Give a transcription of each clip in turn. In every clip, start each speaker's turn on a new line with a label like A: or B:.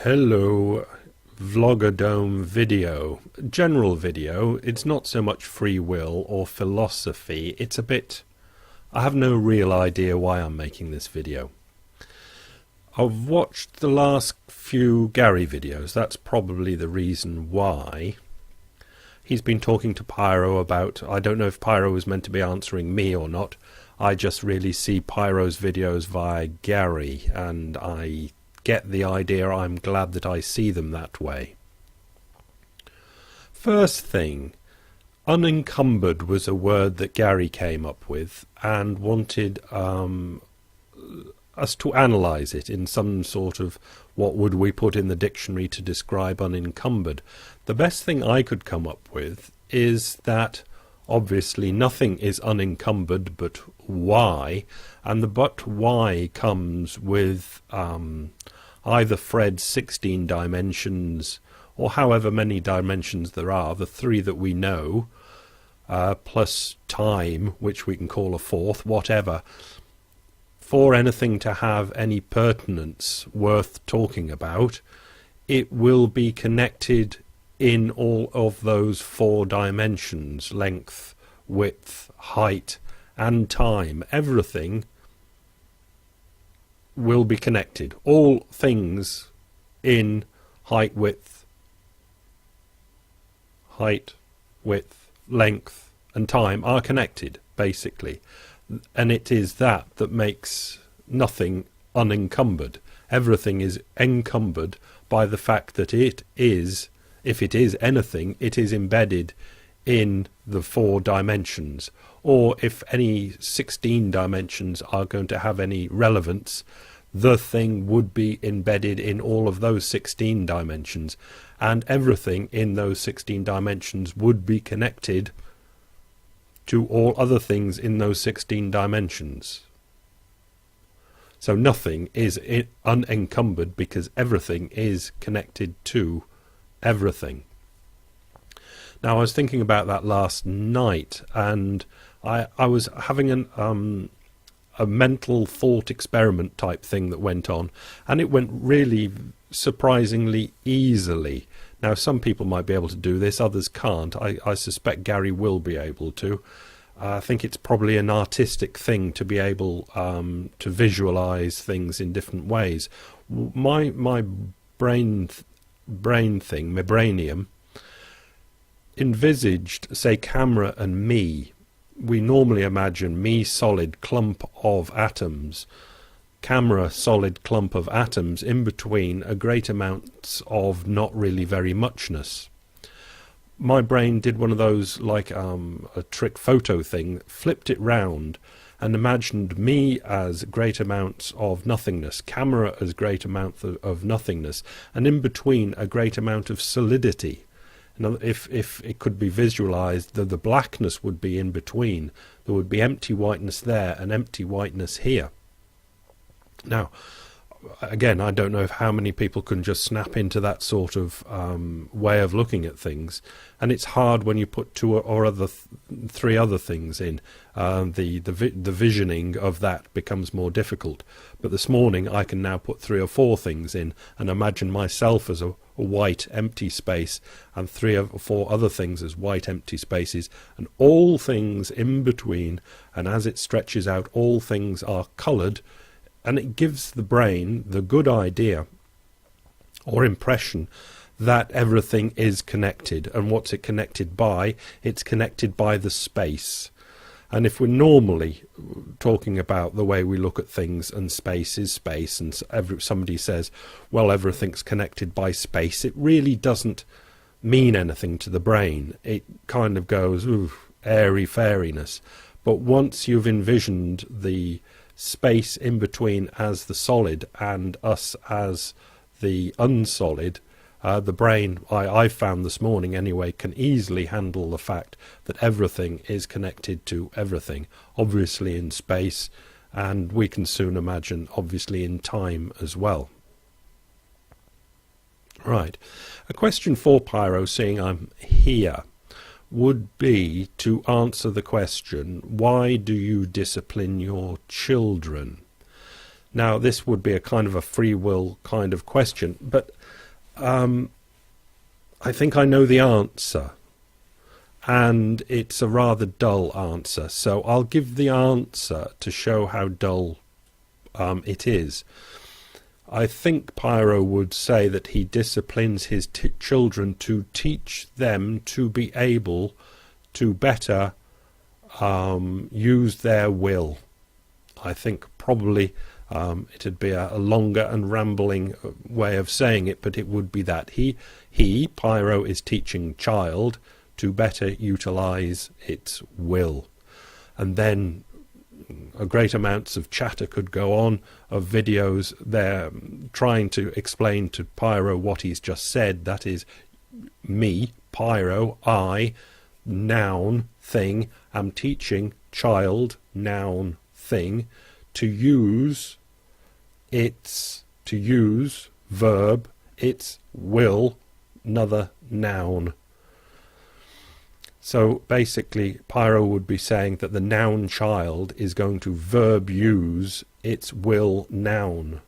A: Hello, Vlogodome video. General video. It's not so much free will or philosophy. It's a bit... I have no real idea why I'm making this video. I've watched the last few Gary videos. That's probably the reason why. He's been talking to Pyrrho about... I don't know if Pyrrho was meant to be answering me or not. I just really see Pyrrho's videos via Gary, and I get the idea. I'm glad that I see them that way. First thing, unencumbered was a word that Gary came up with and wanted us to analyse it in some sort of what would we put in the dictionary to describe unencumbered. The best thing I could come up with is that obviously nothing is unencumbered but Y, and the but Y comes with either Fred's 16 dimensions or however many dimensions there are, the three that we know, plus time, which we can call a fourth, whatever. For anything to have any pertinence worth talking about, it will be connected in all of those four dimensions: length, width, height and time. Everything will be connected. All things in height, width, length and time are connected, basically. And it is that that makes nothing unencumbered. Everything is encumbered by the fact that it is, if it is anything, it is embedded in the four dimensions. Or if any 16 dimensions are going to have any relevance, the thing would be embedded in all of those 16 dimensions, and everything in those 16 dimensions would be connected to all other things in those 16 dimensions. So nothing is unencumbered because everything is connected to everything. Now, I was thinking about that last night, and I was having a mental thought experiment type thing that went on, and it went really surprisingly easily. Now, some people might be able to do this, others can't. I suspect Gary will be able to. I think it's probably an artistic thing to be able to visualize things in different ways. My brain thing, my brainium, envisaged, say, camera and me. We normally imagine me solid clump of atoms, camera solid clump of atoms, in between a great amounts of not really very muchness. My brain did one of those, like a trick photo thing, flipped it round and imagined me as great amounts of nothingness, camera as great amounts of nothingness, and in between a great amount of solidity. If it could be visualized, the blackness would be in between. There would be empty whiteness there and empty whiteness here. Now, again, I don't know how many people can just snap into that sort of way of looking at things, and it's hard when you put two or three other things in. The visioning of that becomes more difficult. But this morning I can now put three or four things in and imagine myself as a white empty space, and three or four other things as white empty spaces, and all things in between, and as it stretches out, all things are coloured. And it gives the brain the good idea or impression that everything is connected. And what's it connected by? It's connected by the space. And if we're normally talking about the way we look at things, and space is space, and somebody says, well, everything's connected by space, it really doesn't mean anything to the brain. It kind of goes, ooh, airy-fairiness. But once you've envisioned the space in between as the solid and us as the unsolid, the brain, I found this morning anyway, can easily handle the fact that everything is connected to everything, obviously in space, and we can soon imagine obviously in time as well. Right, a question for Pyrrho, seeing I'm here, would be to answer the question, why do you discipline your children? Now, this would be a kind of a free will kind of question, but I think I know the answer, and it's a rather dull answer, so I'll give the answer to show how dull it is. I think Pyrrho would say that he disciplines his children to teach them to be able to better use their will. I think probably it'd be a longer and rambling way of saying it, but it would be that he, Pyrrho, is teaching child to better utilize its will. And then a great amounts of chatter could go on, of videos there trying to explain to Pyrrho what he's just said. That is, me, Pyrrho, I, noun, thing, am teaching child, noun, thing, to use verb, its will, another noun. So basically, Pyrrho would be saying that the noun child is going to verb use its will noun,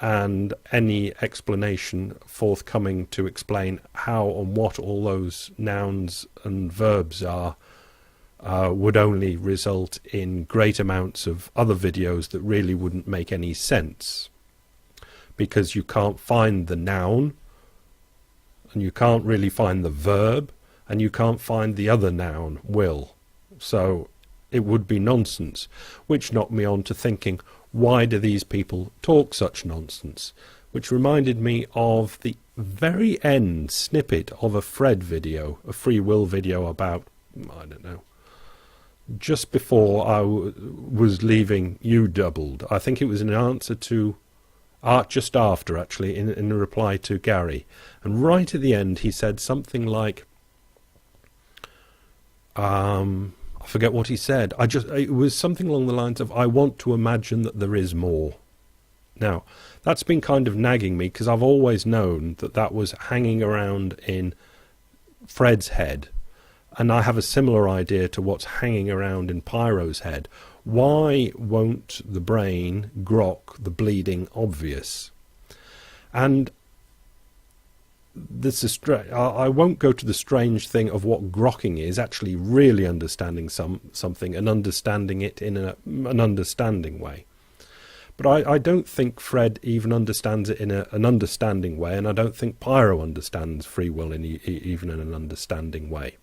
A: and any explanation forthcoming to explain how and what all those nouns and verbs are would only result in great amounts of other videos that really wouldn't make any sense, because you can't find the noun, and you can't really find the verb, and you can't find the other noun, will. So it would be nonsense, which knocked me on to thinking, why do these people talk such nonsense? Which reminded me of the very end snippet of a Fred video, a free will video about, I don't know, just before I was leaving You Doubled. I think it was an answer to, just after actually, in a reply to Gary. And right at the end he said something like, I forget what he said. It was something along the lines of, I want to imagine that there is more. Now, that's been kind of nagging me, because I've always known that that was hanging around in Fred's head, and I have a similar idea to what's hanging around in Pyrrho's head. Why won't the brain grok the bleeding obvious? And this is I won't go to the strange thing of what grokking is, actually really understanding something and understanding it in an understanding way. But I don't think Fred even understands it in an understanding way, and I don't think Pyrrho understands free will even in an understanding way.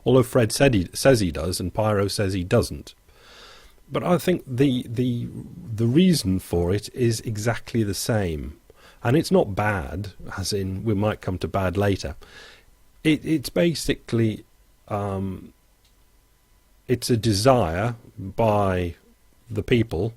A: Although Fred says he does, and Pyrrho says he doesn't. But I think the reason for it is exactly the same. And it's not bad, as in we might come to bad later. It's basically, it's a desire by the people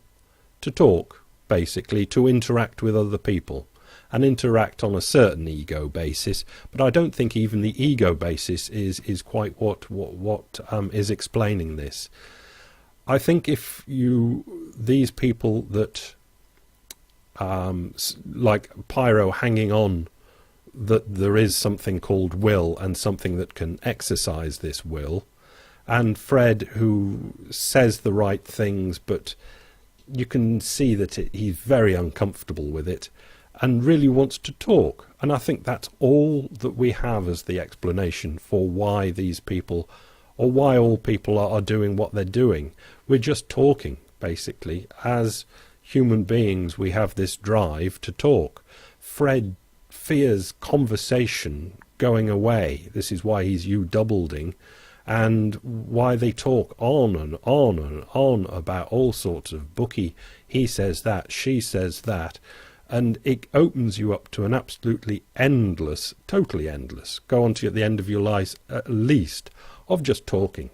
A: to talk, basically, to interact with other people, and interact on a certain ego basis. But I don't think even the ego basis is quite what is explaining this. I think if these people that, like Pyrrho hanging on that there is something called will and something that can exercise this will, and Fred who says the right things, but you can see that he's very uncomfortable with it and really wants to talk. And I think that's all that we have as the explanation for why these people, or why all people are doing what they're doing. We're just talking, basically. As human beings, we have this drive to talk. Fred fears conversation going away. This is why he's You Doubleding, and why they talk on and on and on about all sorts of bookie. He says that, she says that, and it opens you up to an absolutely endless, totally endless, go on to the end of your life at least, of just talking.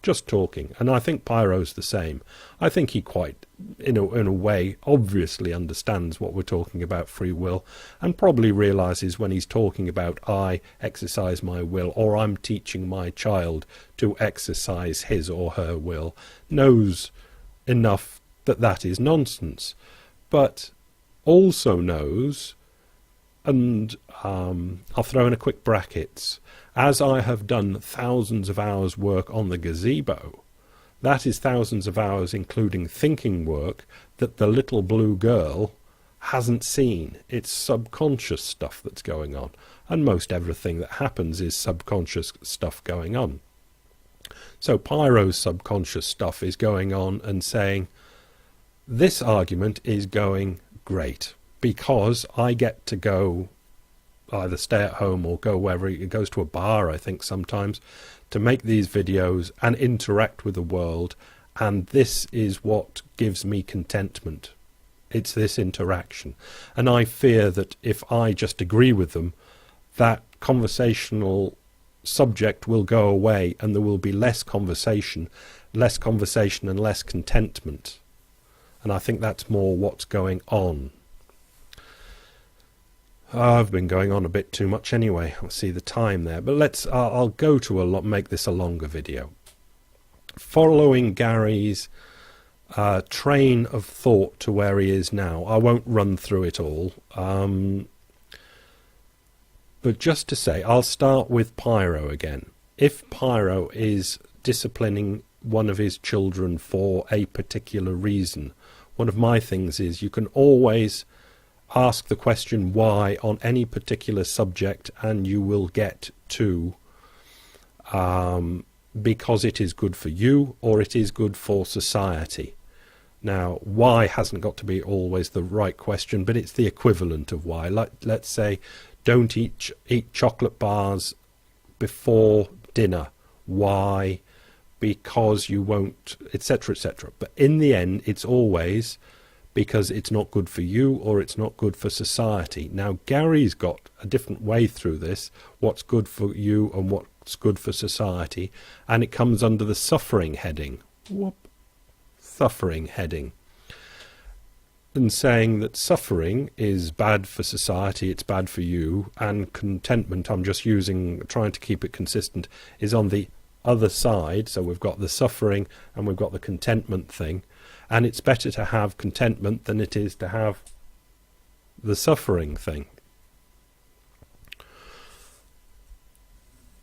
A: Just talking. And I think Pyrrho's the same. I think he quite, in a way, obviously understands what we're talking about, free will, and probably realizes when he's talking about I exercise my will, or I'm teaching my child to exercise his or her will, knows enough that that is nonsense, but also knows, and I'll throw in a quick brackets, as I have done thousands of hours work on the gazebo, That is thousands of hours, including thinking work, that the little blue girl hasn't seen. It's subconscious stuff that's going on. And most everything that happens is subconscious stuff going on. So Pyrrho's subconscious stuff is going on and saying, this argument is going great because I get to go either stay at home or go wherever. It goes to a bar, I think, sometimes, to make these videos and interact with the world. And this is what gives me contentment. It's this interaction. And I fear that if I just agree with them, that conversational subject will go away and there will be less conversation and less contentment. And I think that's more what's going on. I've been going on a bit too much anyway. I'll see the time there. But I'll go to make this a longer video. Following Gary's train of thought to where he is now. I won't run through it all. But just to say, I'll start with Pyrrho again. If Pyrrho is disciplining one of his children for a particular reason, one of my things is you can always ask the question why on any particular subject and you will get to because it is good for you or it is good for society. Now, why hasn't got to be always the right question, but it's the equivalent of why. Let's say, don't eat chocolate bars before dinner. Why? Because you won't, etc., etc. But in the end, it's always because it's not good for you or it's not good for society. Now, Gary's got a different way through this, what's good for you and what's good for society, and it comes under the suffering heading. Suffering heading. And saying that suffering is bad for society, it's bad for you, and contentment, I'm just trying to keep it consistent, is on the other side. So we've got the suffering and we've got the contentment thing. And it's better to have contentment than it is to have the suffering thing.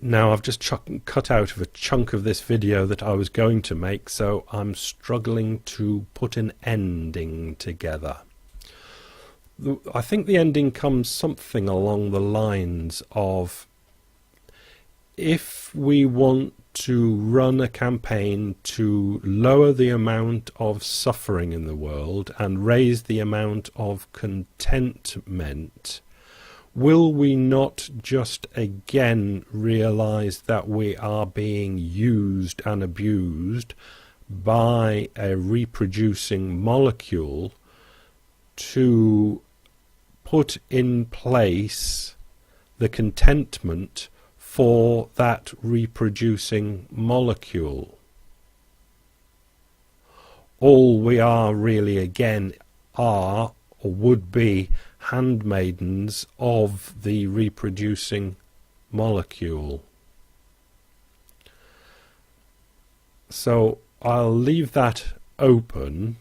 A: Now, I've just cut out of a chunk of this video that I was going to make, so I'm struggling to put an ending together. I think the ending comes something along the lines of, if we want to run a campaign to lower the amount of suffering in the world and raise the amount of contentment, will we not just again realize that we are being used and abused by a reproducing molecule to put in place the contentment for that reproducing molecule? All we are really again are, or would be, handmaidens of the reproducing molecule. So I'll leave that open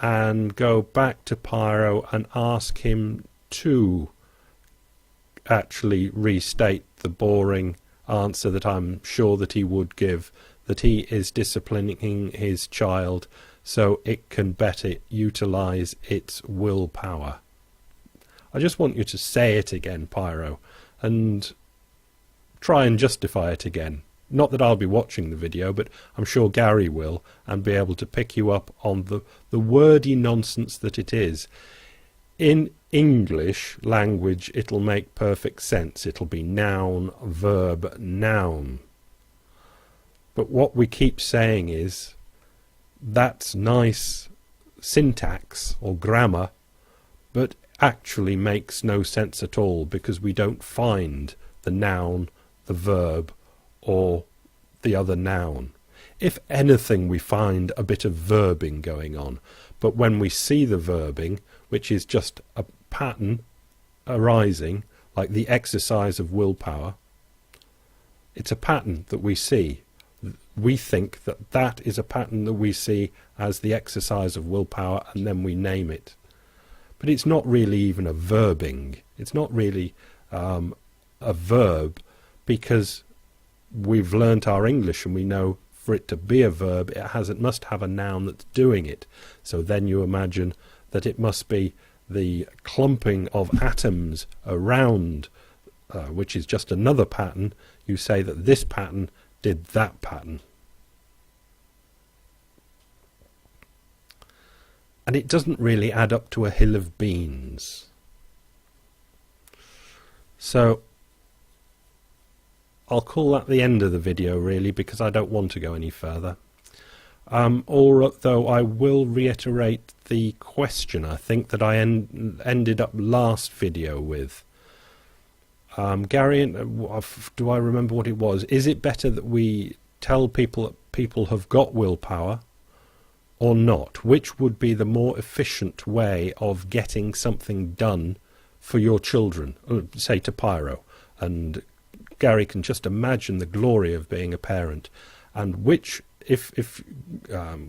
A: and go back to Pyrrho and ask him to actually restate the boring answer that I'm sure that he would give, that he is disciplining his child so it can better utilize its willpower. I just want you to say it again, Pyrrho, and try and justify it again. Not that I'll be watching the video, but I'm sure Gary will, and be able to pick you up on the wordy nonsense that it is. In English language, it'll make perfect sense. It'll be noun, verb, noun. But what we keep saying is, that's nice syntax or grammar, but actually makes no sense at all, because we don't find the noun, the verb, or the other noun. If anything, we find a bit of verbing going on, but when we see the verbing, which is just a pattern arising, like the exercise of willpower, it's a pattern that we see. We think that that is a pattern that we see as the exercise of willpower, and then we name it. But it's not really even a verbing. It's not really a verb, because we've learnt our English and we know for it to be a verb, it must have a noun that's doing it. So then you imagine that it must be the clumping of atoms around, which is just another pattern. You say that this pattern did that pattern. And it doesn't really add up to a hill of beans. So I'll call that the end of the video, really, because I don't want to go any further. Although I will reiterate the question, I think, that I ended up last video with. Gary, do I remember what it was? Is it better that we tell people that people have got willpower or not? Which would be the more efficient way of getting something done for your children, say to Pyrrho? And Gary can just imagine the glory of being a parent. And which, if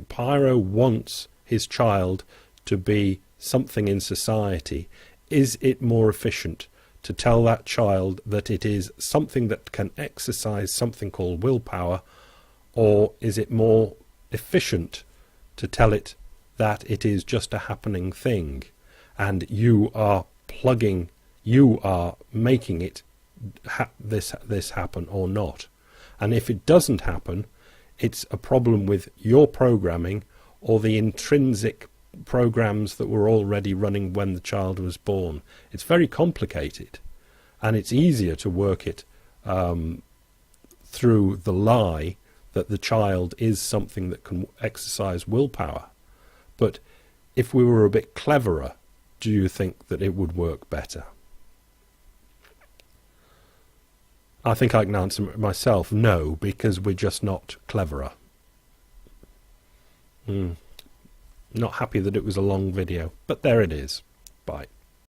A: Pyrrho wants his child to be something in society, is it more efficient to tell that child that it is something that can exercise something called willpower, or is it more efficient to tell it that it is just a happening thing and you are making it this happen or not? And if it doesn't happen, it's a problem with your programming or the intrinsic programs that were already running when the child was born. It's very complicated, and it's easier to work it through the lie that the child is something that can exercise willpower. But if we were a bit cleverer, do you think that it would work better? I think I can answer myself, no, because we're just not cleverer. Not happy that it was a long video, but there it is. Bye.